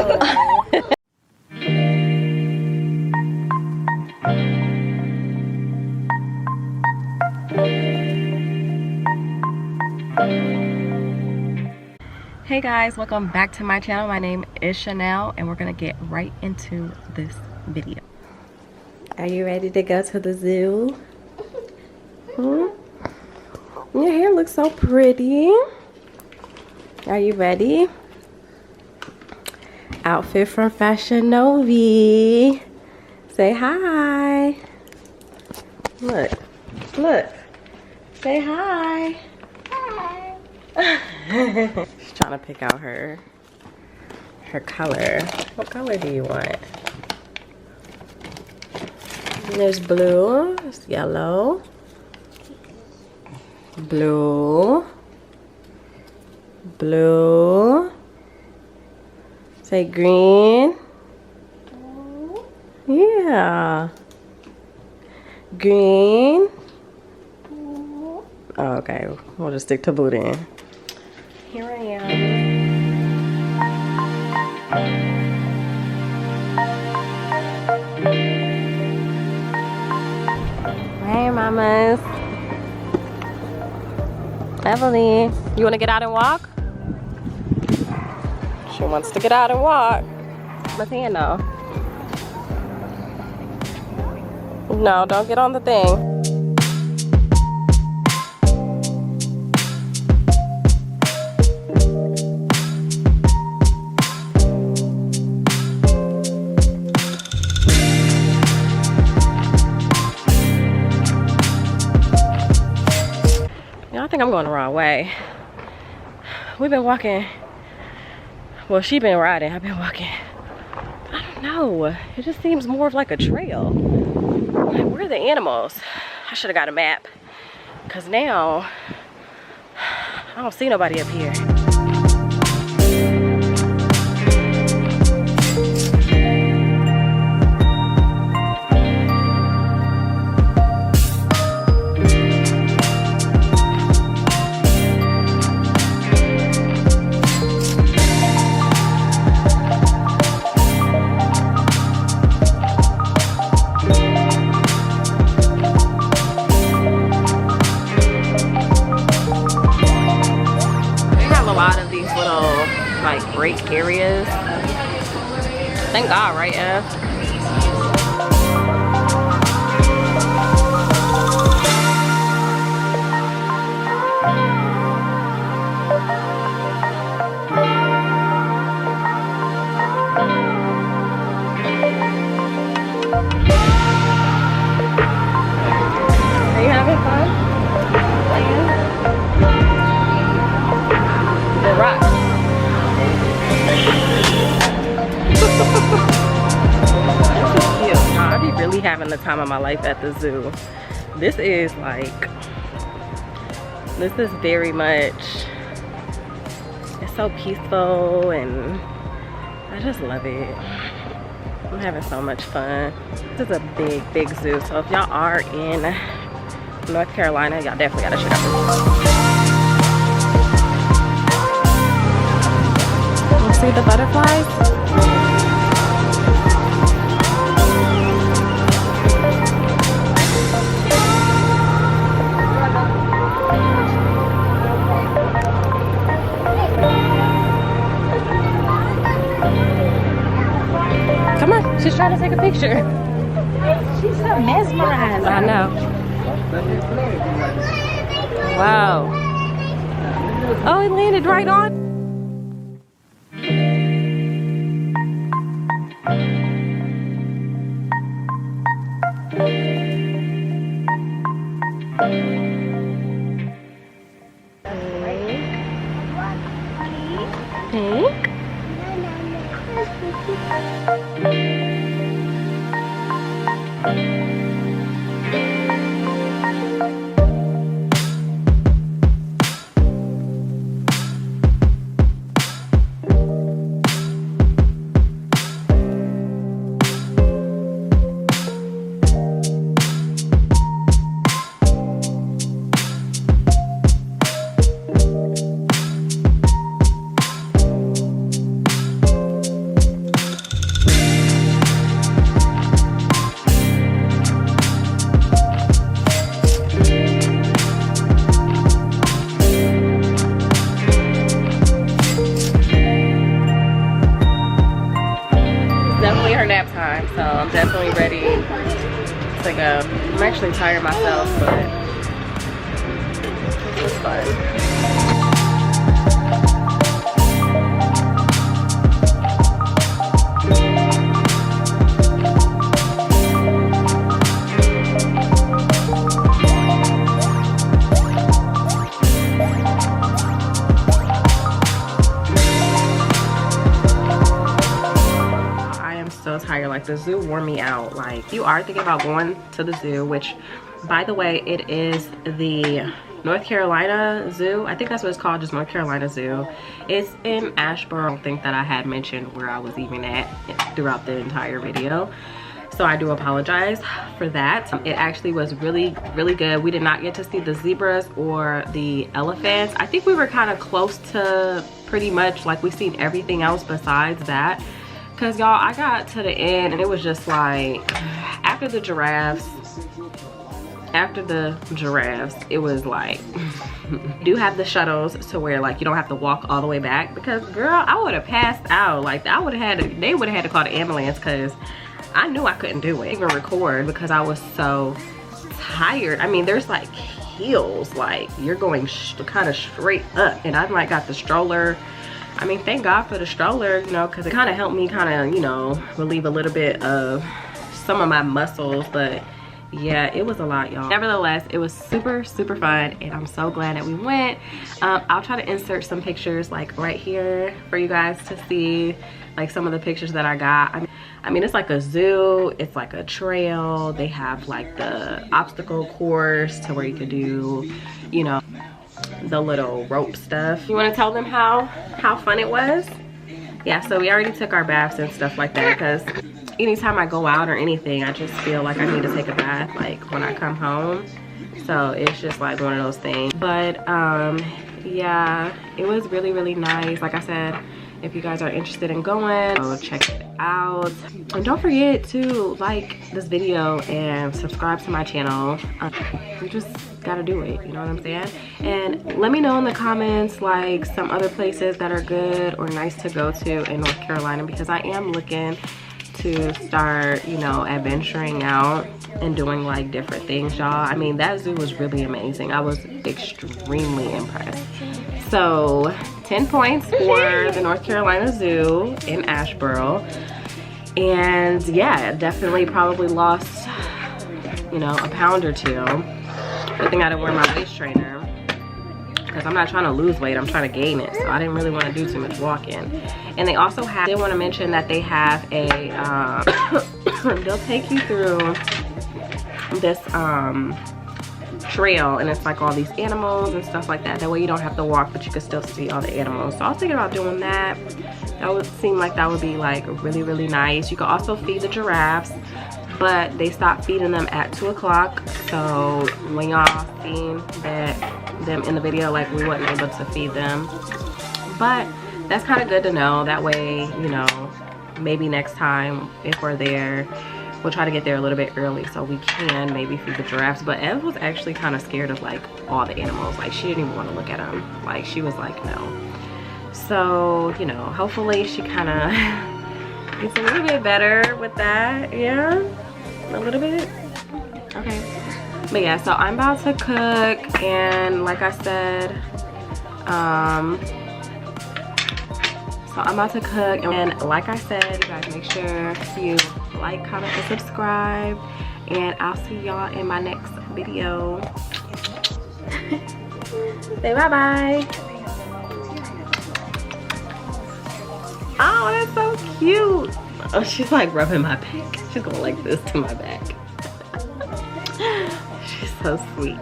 Hey guys, welcome back to my channel. My name is Chanel and we're gonna get right into this video. Are you ready to go to the zoo? Hmm? Your hair looks so pretty. Are you ready? Outfit from Fashion Novi. Say hi. Look, look. Say hi. Hi. She's trying to pick out her color. What color do you want? There's blue, there's yellow, blue, blue. Say green. Yeah. Green. Oh, okay, we'll just stick to blue then. Here I am. Hey, mamas. Evelyn, you want to get out and walk? She wants to get out and walk. What's hand though? No, don't get on the thing. I think I'm going the wrong way. We've been walking. Well, she's been riding. I've been walking. I don't know. It just seems more of like a trail. Like, where are the animals? I should have got a map. Because now, I don't see nobody up here. Break areas. Thank God, right, Ev? Are you having fun? The rock. I be really having the time of my life at the zoo. This is very much, it's so peaceful and I just love it. I'm having so much fun. This is a big zoo, so if y'all are in North Carolina, y'all definitely gotta check out the zoo. See the butterflies? Come on, she's trying to take a picture. She's so mesmerized. I know. Wow. Oh, it landed right on. Pink. So I'm definitely ready to go. I'm actually tired myself, but it was fun. So tired. Like, the zoo wore me out. Like, if you are thinking about going to the zoo, which by the way, it is the North Carolina Zoo. I think that's what it's called, just North Carolina Zoo. It's in Asheboro. I don't think that I had mentioned where I was even at throughout the entire video, so I do apologize for that. It actually was really good. We did not get to see the zebras or the elephants. I think we were kind of close to pretty much, like, we've seen everything else besides that. Cause y'all, I got to the end and it was just like, after the giraffes, it was like, do have the shuttles to where like you don't have to walk all the way back, because girl, I would have passed out. Like, they would have had to call the ambulance, cause I knew I couldn't do it, even record, because I was so tired. I mean, there's like hills, like you're going kind of straight up, and I've like got the stroller. I mean, thank God for the stroller, you know, because it kind of helped me kind of, you know, relieve a little bit of some of my muscles. But yeah, it was a lot, y'all. Nevertheless, it was super fun, and I'm so glad that we went. I'll try to insert some pictures like right here for you guys to see, like some of the pictures that I got. I mean, it's like a zoo, it's like a trail. They have like the obstacle course to where you could do, you know, the little rope stuff. You want to tell them how fun it was? Yeah, so we already took our baths and stuff like that, because anytime I go out or anything, I just feel like I need to take a bath like when I come home. So it's just like one of those things. But yeah, it was really nice. Like I said, if you guys are interested in going, go check it out. And don't forget to like this video and subscribe to my channel. You just gotta do it, you know what I'm saying? And let me know in the comments like some other places that are good or nice to go to in North Carolina, because I am looking to start, you know, adventuring out and doing like different things, y'all. I mean, that zoo was really amazing. I was extremely impressed. So 10 points for the North Carolina Zoo in Asheboro. And yeah, definitely probably lost, you know, a pound or two. Good thing I didn't wear my waist trainer, because I'm not trying to lose weight, I'm trying to gain it. So I didn't really want to do too much walking. And they also have, I did want to mention that they have a, they'll take you through this trail, and it's like all these animals and stuff like that. That way you don't have to walk, but you can still see all the animals. So I was thinking about doing that. That would seem like that would be like really nice. You can also feed the giraffes, but they stopped feeding them at 2 o'clock. So when y'all seen them in the video, like we wasn't able to feed them. But that's kind of good to know. That way, you know, maybe next time if we're there, we'll try to get there a little bit early so we can maybe feed the giraffes. But Ev was actually kind of scared of like all the animals. Like, she didn't even want to look at them. Like, she was like, no. So, you know, hopefully she kind of gets a little bit better with that. Yeah, a little bit. Okay. But yeah, so I'm about to cook, and like I said, so I'm about to cook, and like I said, you guys make sure you like, comment, and subscribe, and I'll see y'all in my next video. Say bye-bye. Oh, that's so cute. Oh, she's like rubbing my back. She's going like this to my back. She's so sweet.